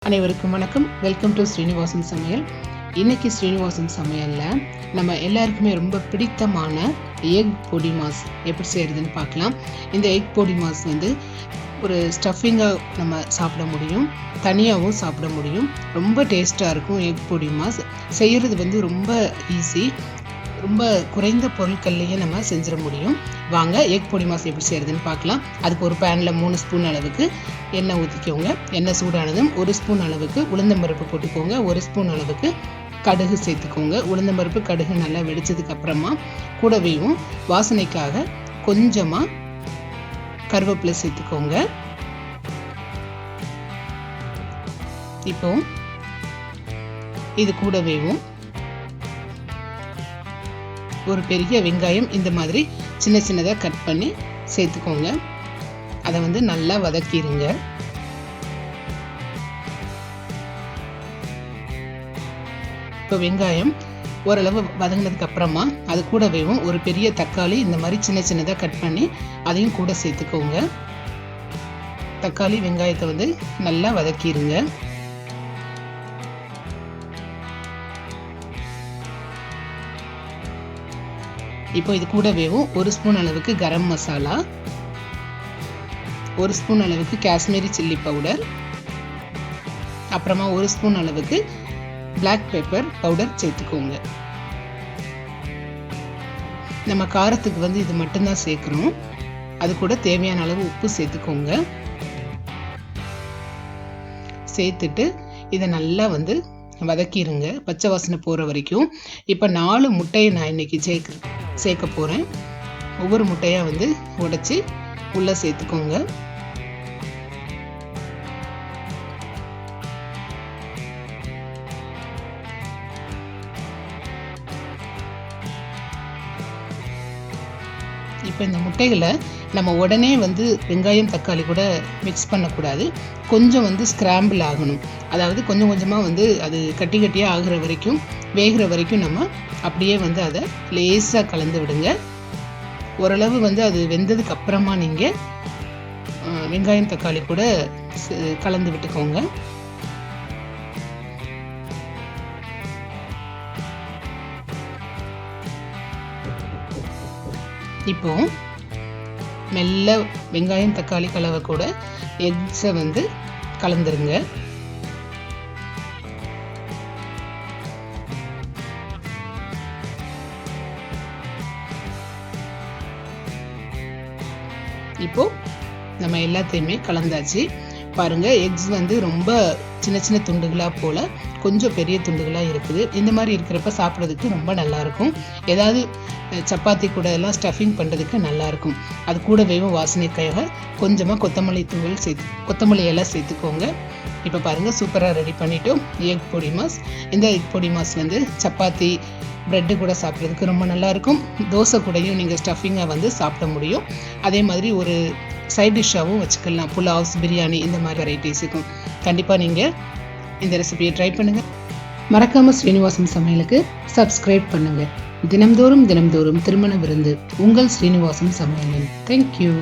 அனைவருக்கும் வணக்கம். Welcome to Srinivasam சமையல். இன்னைக்கு ஸ்ரீனிவாசம் சமையலில் நம்ம எல்லாருக்குமே ரொம்ப பிடித்தமான எக் பொடிமாஸ் எப்படி செய்கிறதுன்னு பார்க்கலாம். இந்த எக் பொடிமாஸ் ஒரு ஸ்டஃபிங்காக நம்ம சாப்பிட முடியும், தனியாகவும் சாப்பிட முடியும். ரொம்ப டேஸ்ட்டாக இருக்கும். எக் பொடிமாஸ் செய்கிறது ரொம்ப ஈஸி, ரொம்ப குறைந்த பொருட்கள்லேயே நம்ம செஞ்சிட முடியும். வாங்க எக் பொடிமாஸ் எப்படி செய்கிறதுன்னு பார்க்கலாம். அதுக்கு ஒரு பேனில் 3 ஸ்பூன் அளவுக்கு எண்ணெய் ஊற்றிக்கோங்க. எண்ணெய் சூடானதும் 1 ஸ்பூன் அளவுக்கு உளுந்தம்பருப்பு போட்டுக்கோங்க. 1 ஸ்பூன் அளவுக்கு கடுகு சேர்த்துக்கோங்க. உளுந்தம்பருப்பு கடுகு நல்லா வெடிச்சதுக்கு அப்புறமா கூடவேவும் வாசனைக்காக கொஞ்சமாக கருவேப்பிலை சேர்த்துக்கோங்க. இப்போ இது கூடவேவும் ஒரு பெரிய வெங்காயம் இந்த மாதிரி சின்ன சின்னதாக கட் பண்ணி சேர்த்துக்கோங்க. அதை நல்லா வதக்கிடுங்க. இப்போ வெங்காயம் ஓரளவு வதங்கினதுக்கு அப்புறமா அது கூடவேவும் ஒரு பெரிய தக்காளி இந்த மாதிரி சின்ன சின்னதாக கட் பண்ணி அதையும் கூட சேர்த்துக்கோங்க. தக்காளி வெங்காயத்தை நல்லா வதக்கிடுங்க. இப்போ இது கூடவேவும் 1 ஸ்பூன் அளவுக்கு கரம் மசாலா, 1 ஸ்பூன் அளவுக்கு காஷ்மீரி சில்லி பவுடர், அப்புறமா 1 ஸ்பூன் அளவுக்கு பிளாக் பெப்பர் பவுடர் சேர்த்துக்கோங்க. நம்ம காரத்துக்கு இது மட்டும்தான் சேர்க்குறோம். அது கூட தேவையான அளவு உப்பு சேர்த்துக்கோங்க. சேர்த்துட்டு இதை நல்லா வதக்கிடுங்க, பச்சை வாசனை போகிற வரைக்கும். இப்போ 4 முட்டையை நான் இன்னைக்கு சேர்க்க போகிறேன். ஒவ்வொரு முட்டையாக உடைச்சி உள்ளே சேர்த்துக்கோங்க. இப்போ இந்த முட்டைகளை நம்ம உடனே வெங்காயம் தக்காளி கூட மிக்ஸ் பண்ணக்கூடாது. கொஞ்சம் ஸ்க்ராம்பிள் ஆகணும். அதாவது கொஞ்சம் கொஞ்சமாக அது கட்டி கட்டியாக ஆகிற வரைக்கும், வேகிற வரைக்கும் நம்ம அப்படியே அதை லேசாக கலந்து விடுங்க. ஓரளவு அது வெந்ததுக்கு அப்புறமா நீங்கள் வெங்காயம் தக்காளி கூட கலந்து விட்டுக்கோங்க. இப்போ மெல்ல வெங்காயம் தக்காளி கலவை கூட எக்ஸை கலந்துருங்க. இப்போ நம்ம எல்லாத்தையுமே கலந்தாச்சு. பாருங்க, எக்ஸ் ரொம்ப சின்ன சின்ன துண்டுகளாக போல கொஞ்சம் பெரிய துண்டுகளாக இருக்குது. இந்த மாதிரி இருக்கிறப்ப சாப்பிட்றதுக்கு ரொம்ப நல்லாயிருக்கும். ஏதாவது சப்பாத்தி கூட எல்லாம் ஸ்டஃபிங் பண்ணுறதுக்கு நல்லாயிருக்கும். அது கூட வாசனைக்காக கொஞ்சமாக கொத்தமல்லி எல்லாம் சேர்த்துக்கோங்க. இப்போ பாருங்கள், சூப்பராக ரெடி பண்ணிட்டோம் எக் பொடிமாஸ். இந்த எக் பொடிமாஸ் சப்பாத்தி ப்ரெட்டு கூட சாப்பிட்றதுக்கு ரொம்ப நல்லாயிருக்கும். தோசை கூடயும் நீங்கள் ஸ்டஃபிங்காக சாப்பிட முடியும். அதே மாதிரி ஒரு சைட் டிஷ்ஷாகவும் வச்சுக்கலாம். புலாவ்ஸ், பிரியாணி இந்த மாதிரி வெரைட்டிஸுக்கும் கண்டிப்பாக நீங்கள் இந்த ரெசிபியை ட்ரை பண்ணுங்கள். மறக்காமல் ஸ்ரீனிவாசம் சமையலுக்கு சப்ஸ்கிரைப் பண்ணுங்கள். தினம்தோறும் திருமண விருந்து உங்கள் ஸ்ரீனிவாசம் சமையலில். தேங்க்யூ.